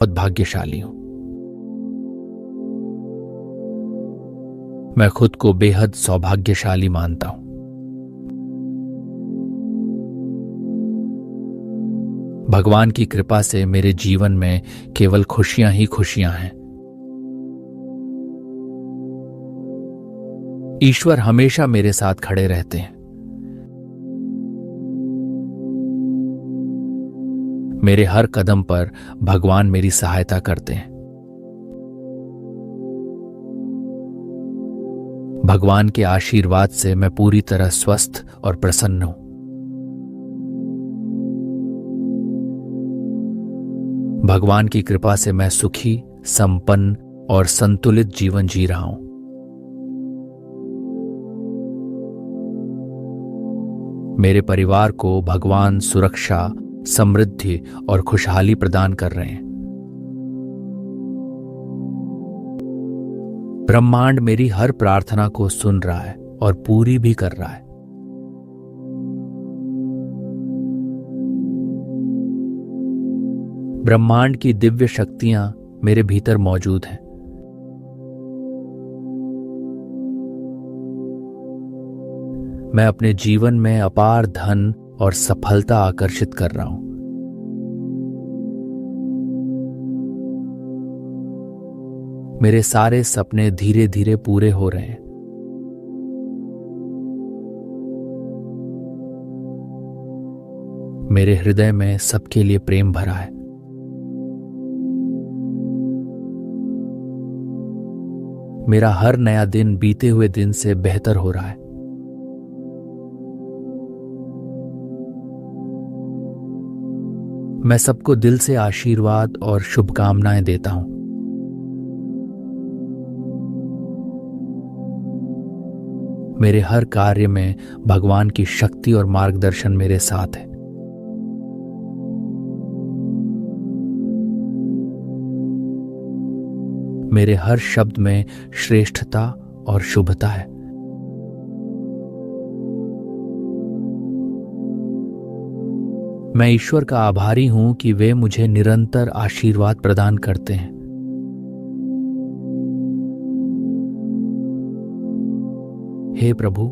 बहुत भाग्यशाली हूं। मैं खुद को बेहद सौभाग्यशाली मानता हूं। भगवान की कृपा से मेरे जीवन में केवल खुशियां ही खुशियां हैं। ईश्वर हमेशा मेरे साथ खड़े रहते हैं। मेरे हर कदम पर भगवान मेरी सहायता करते हैं। भगवान के आशीर्वाद से मैं पूरी तरह स्वस्थ और प्रसन्न हूं। भगवान की कृपा से मैं सुखी, संपन्न और संतुलित जीवन जी रहा हूं। मेरे परिवार को भगवान सुरक्षा, समृद्धि और खुशहाली प्रदान कर रहे हैं। ब्रह्मांड मेरी हर प्रार्थना को सुन रहा है और पूरी भी कर रहा है। ब्रह्मांड की दिव्य शक्तियां मेरे भीतर मौजूद हैं। मैं अपने जीवन में अपार धन और सफलता आकर्षित कर रहा हूं। मेरे सारे सपने धीरे धीरे पूरे हो रहे हैं। मेरे हृदय में सबके लिए प्रेम भरा है। मेरा हर नया दिन बीते हुए दिन से बेहतर हो रहा है। मैं सबको दिल से आशीर्वाद और शुभकामनाएं देता हूं। मेरे हर कार्य में भगवान की शक्ति और मार्गदर्शन मेरे साथ है। मेरे हर शब्द में श्रेष्ठता और शुभता है। मैं ईश्वर का आभारी हूं कि वे मुझे निरंतर आशीर्वाद प्रदान करते हैं। हे प्रभु,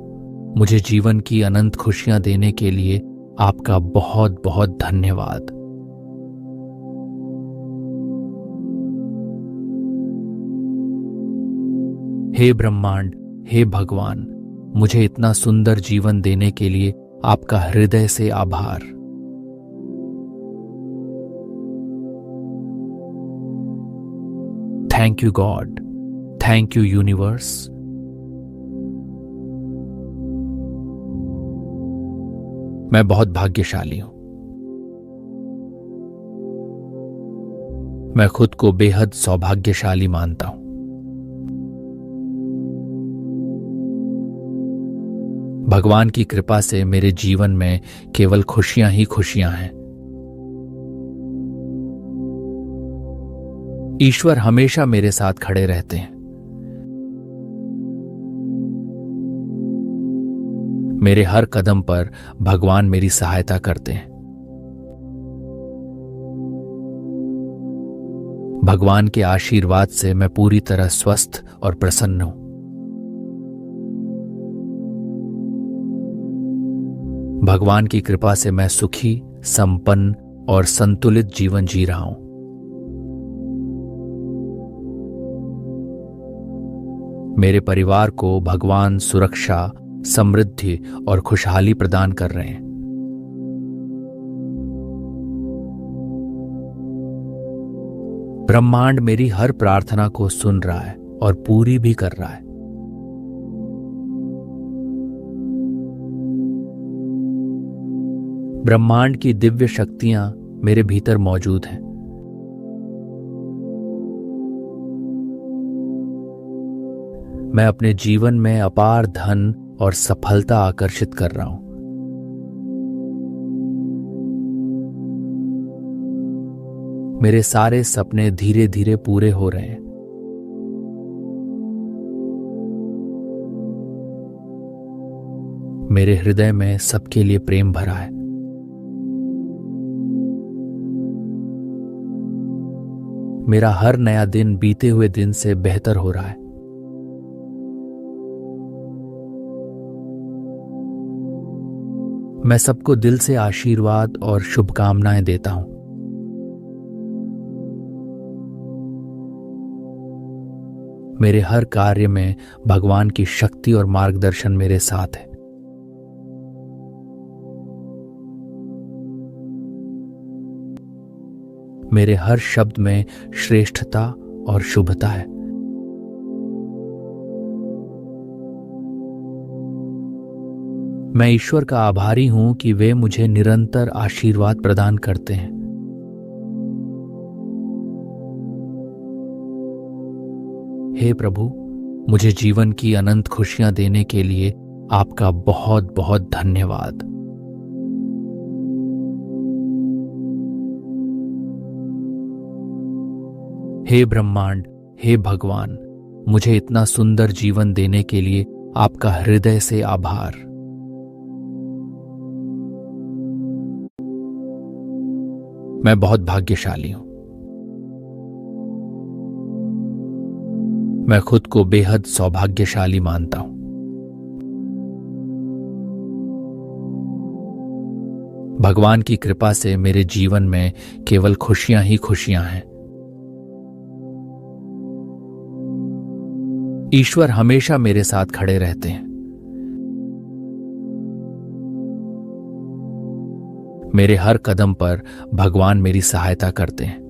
मुझे जीवन की अनंत खुशियां देने के लिए आपका बहुत बहुत धन्यवाद। हे ब्रह्मांड, हे भगवान, मुझे इतना सुंदर जीवन देने के लिए आपका हृदय से आभार। Thank you God, thank you universe. मैं बहुत भाग्यशाली हूं। मैं खुद को बेहद सौभाग्यशाली मानता हूं। भगवान की कृपा से मेरे जीवन में केवल खुशियां ही खुशियां हैं। ईश्वर हमेशा मेरे साथ खड़े रहते हैं। मेरे हर कदम पर भगवान मेरी सहायता करते हैं। भगवान के आशीर्वाद से मैं पूरी तरह स्वस्थ और प्रसन्न हूं। भगवान की कृपा से मैं सुखी, संपन्न और संतुलित जीवन जी रहा हूं। मेरे परिवार को भगवान सुरक्षा, समृद्धि और खुशहाली प्रदान कर रहे हैं। ब्रह्मांड मेरी हर प्रार्थना को सुन रहा है और पूरी भी कर रहा है। ब्रह्मांड की दिव्य शक्तियां मेरे भीतर मौजूद हैं। मैं अपने जीवन में अपार धन और सफलता आकर्षित कर रहा हूं। मेरे सारे सपने धीरे धीरे पूरे हो रहे हैं। मेरे हृदय में सबके लिए प्रेम भरा है। मेरा हर नया दिन बीते हुए दिन से बेहतर हो रहा है। मैं सबको दिल से आशीर्वाद और शुभकामनाएं देता हूं। मेरे हर कार्य में भगवान की शक्ति और मार्गदर्शन मेरे साथ है। मेरे हर शब्द में श्रेष्ठता और शुभता है। मैं ईश्वर का आभारी हूं कि वे मुझे निरंतर आशीर्वाद प्रदान करते हैं। हे प्रभु, मुझे जीवन की अनंत खुशियां देने के लिए आपका बहुत बहुत धन्यवाद। हे ब्रह्मांड, हे भगवान, मुझे इतना सुंदर जीवन देने के लिए आपका हृदय से आभार। मैं बहुत भाग्यशाली हूं। मैं खुद को बेहद सौभाग्यशाली मानता हूं। भगवान की कृपा से मेरे जीवन में केवल खुशियां ही खुशियां हैं। ईश्वर हमेशा मेरे साथ खड़े रहते हैं। मेरे हर कदम पर भगवान मेरी सहायता करते हैं।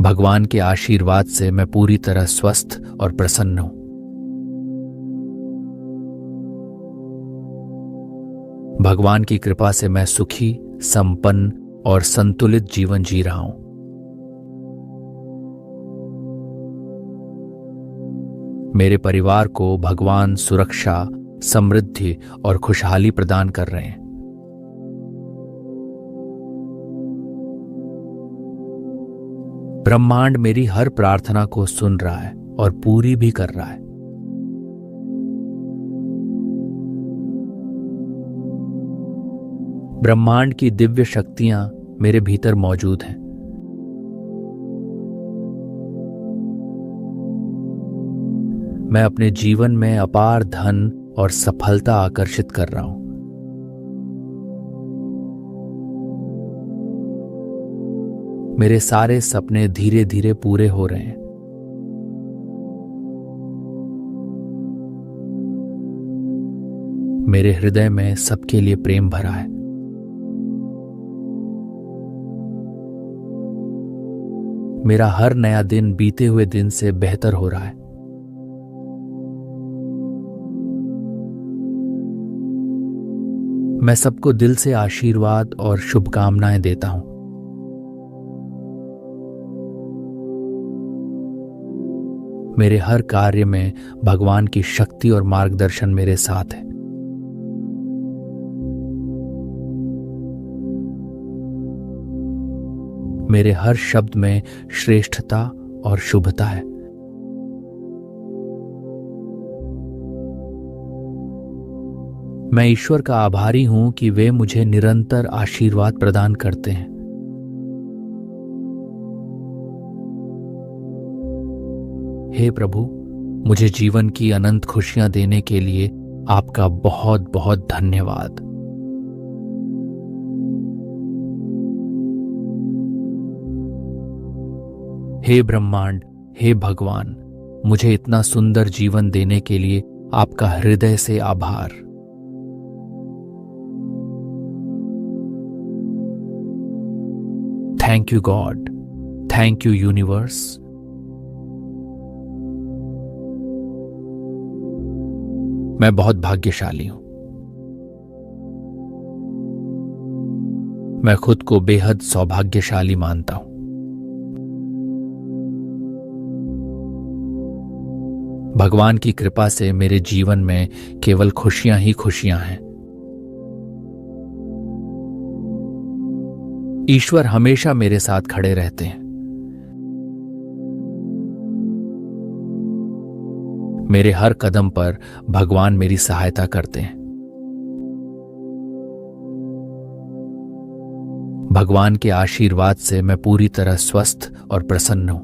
भगवान के आशीर्वाद से मैं पूरी तरह स्वस्थ और प्रसन्न हूं। भगवान की कृपा से मैं सुखी, संपन्न और संतुलित जीवन जी रहा हूं। मेरे परिवार को भगवान सुरक्षा, समृद्धि और खुशहाली प्रदान कर रहे हैं। ब्रह्मांड मेरी हर प्रार्थना को सुन रहा है और पूरी भी कर रहा है। ब्रह्मांड की दिव्य शक्तियां मेरे भीतर मौजूद हैं। मैं अपने जीवन में अपार धन और सफलता आकर्षित कर रहा हूं। मेरे सारे सपने धीरे धीरे पूरे हो रहे हैं। मेरे हृदय में सबके लिए प्रेम भरा है। मेरा हर नया दिन बीते हुए दिन से बेहतर हो रहा है। मैं सबको दिल से आशीर्वाद और शुभकामनाएं देता हूं। मेरे हर कार्य में भगवान की शक्ति और मार्गदर्शन मेरे साथ है। मेरे हर शब्द में श्रेष्ठता और शुभता है। मैं ईश्वर का आभारी हूं कि वे मुझे निरंतर आशीर्वाद प्रदान करते हैं। हे प्रभु, मुझे जीवन की अनंत खुशियां देने के लिए आपका बहुत बहुत धन्यवाद। हे ब्रह्मांड, हे भगवान, मुझे इतना सुंदर जीवन देने के लिए आपका हृदय से आभार। Thank you God, thank you universe. मैं बहुत भाग्यशाली हूं। मैं खुद को बेहद सौभाग्यशाली मानता हूं। भगवान की कृपा से मेरे जीवन में केवल खुशियां ही खुशियां हैं। ईश्वर हमेशा मेरे साथ खड़े रहते हैं। मेरे हर कदम पर भगवान मेरी सहायता करते हैं। भगवान के आशीर्वाद से मैं पूरी तरह स्वस्थ और प्रसन्न हूं।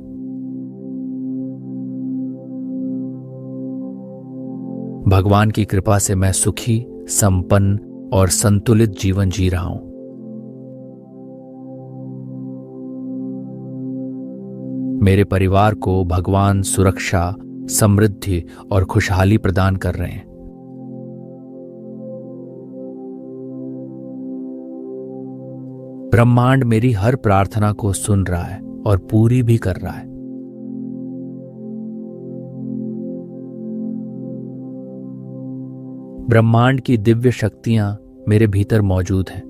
भगवान की कृपा से मैं सुखी, संपन्न और संतुलित जीवन जी रहा हूं। मेरे परिवार को भगवान सुरक्षा, समृद्धि और खुशहाली प्रदान कर रहे हैं। ब्रह्मांड मेरी हर प्रार्थना को सुन रहा है और पूरी भी कर रहा है। ब्रह्मांड की दिव्य शक्तियां मेरे भीतर मौजूद हैं।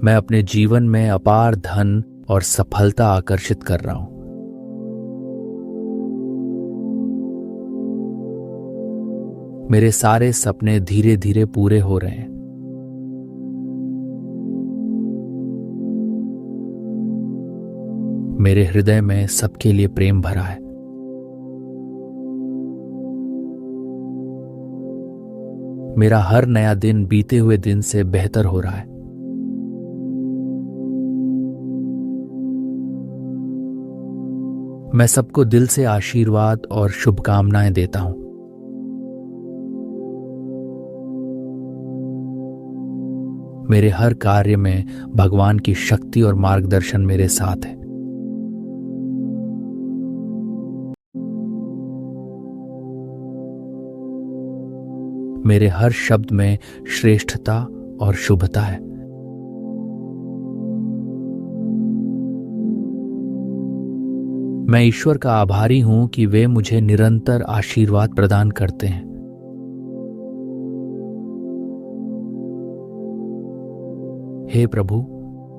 मैं अपने जीवन में अपार धन और सफलता आकर्षित कर रहा हूं। मेरे सारे सपने धीरे धीरे पूरे हो रहे हैं। मेरे हृदय में सबके लिए प्रेम भरा है। मेरा हर नया दिन बीते हुए दिन से बेहतर हो रहा है। मैं सबको दिल से आशीर्वाद और शुभकामनाएं देता हूं। मेरे हर कार्य में भगवान की शक्ति और मार्गदर्शन मेरे साथ है। मेरे हर शब्द में श्रेष्ठता और शुभता है। मैं ईश्वर का आभारी हूं कि वे मुझे निरंतर आशीर्वाद प्रदान करते हैं। हे प्रभु,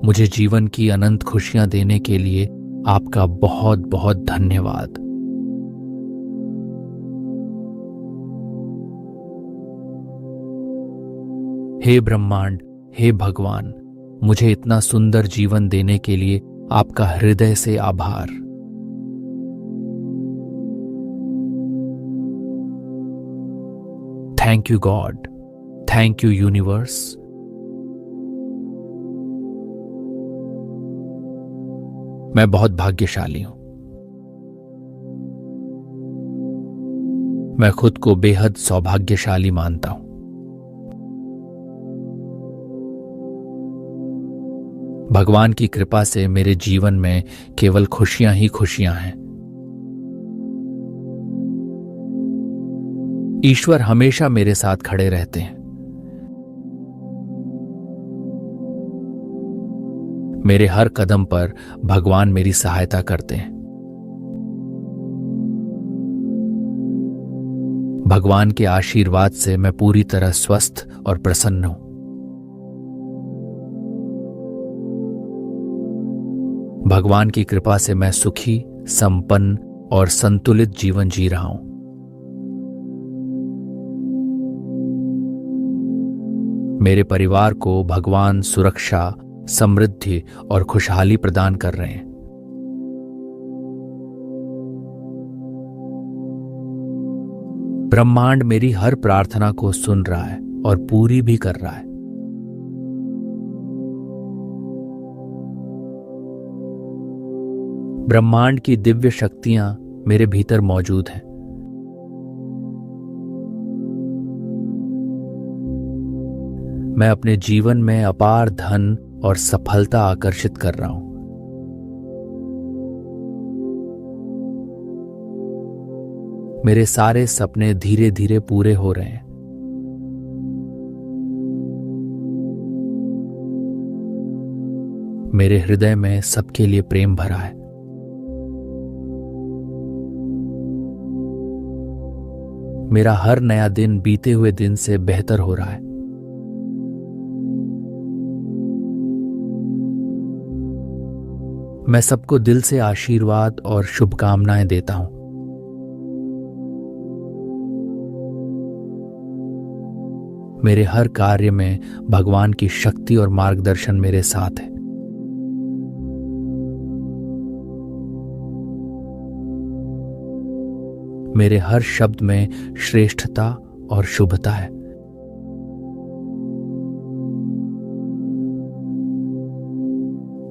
मुझे जीवन की अनंत खुशियां देने के लिए आपका बहुत बहुत धन्यवाद। हे ब्रह्मांड, हे भगवान, मुझे इतना सुंदर जीवन देने के लिए आपका हृदय से आभार। Thank you God, thank you universe. मैं बहुत भाग्यशाली हूं। मैं खुद को बेहद सौभाग्यशाली मानता हूं। भगवान की कृपा से मेरे जीवन में केवल खुशियां ही खुशियां हैं। ईश्वर हमेशा मेरे साथ खड़े रहते हैं। मेरे हर कदम पर भगवान मेरी सहायता करते हैं। भगवान के आशीर्वाद से मैं पूरी तरह स्वस्थ और प्रसन्न हूं। भगवान की कृपा से मैं सुखी, संपन्न और संतुलित जीवन जी रहा हूं। मेरे परिवार को भगवान सुरक्षा, समृद्धि और खुशहाली प्रदान कर रहे हैं। ब्रह्मांड मेरी हर प्रार्थना को सुन रहा है और पूरी भी कर रहा है। ब्रह्मांड की दिव्य शक्तियां मेरे भीतर मौजूद हैं। मैं अपने जीवन में अपार धन और सफलता आकर्षित कर रहा हूं। मेरे सारे सपने धीरे धीरे पूरे हो रहे हैं। मेरे हृदय में सबके लिए प्रेम भरा है। मेरा हर नया दिन बीते हुए दिन से बेहतर हो रहा है। मैं सबको दिल से आशीर्वाद और शुभकामनाएं देता हूं। मेरे हर कार्य में भगवान की शक्ति और मार्गदर्शन मेरे साथ है। मेरे हर शब्द में श्रेष्ठता और शुभता है।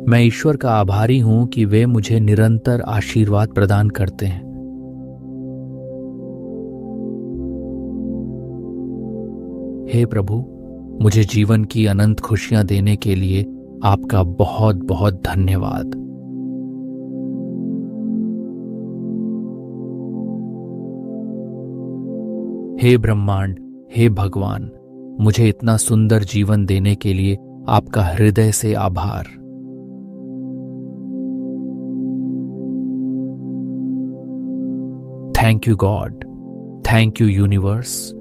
मैं ईश्वर का आभारी हूं कि वे मुझे निरंतर आशीर्वाद प्रदान करते हैं। हे प्रभु, मुझे जीवन की अनंत खुशियां देने के लिए आपका बहुत बहुत धन्यवाद। हे ब्रह्मांड, हे भगवान, मुझे इतना सुंदर जीवन देने के लिए आपका हृदय से आभार। Thank you God, thank you universe,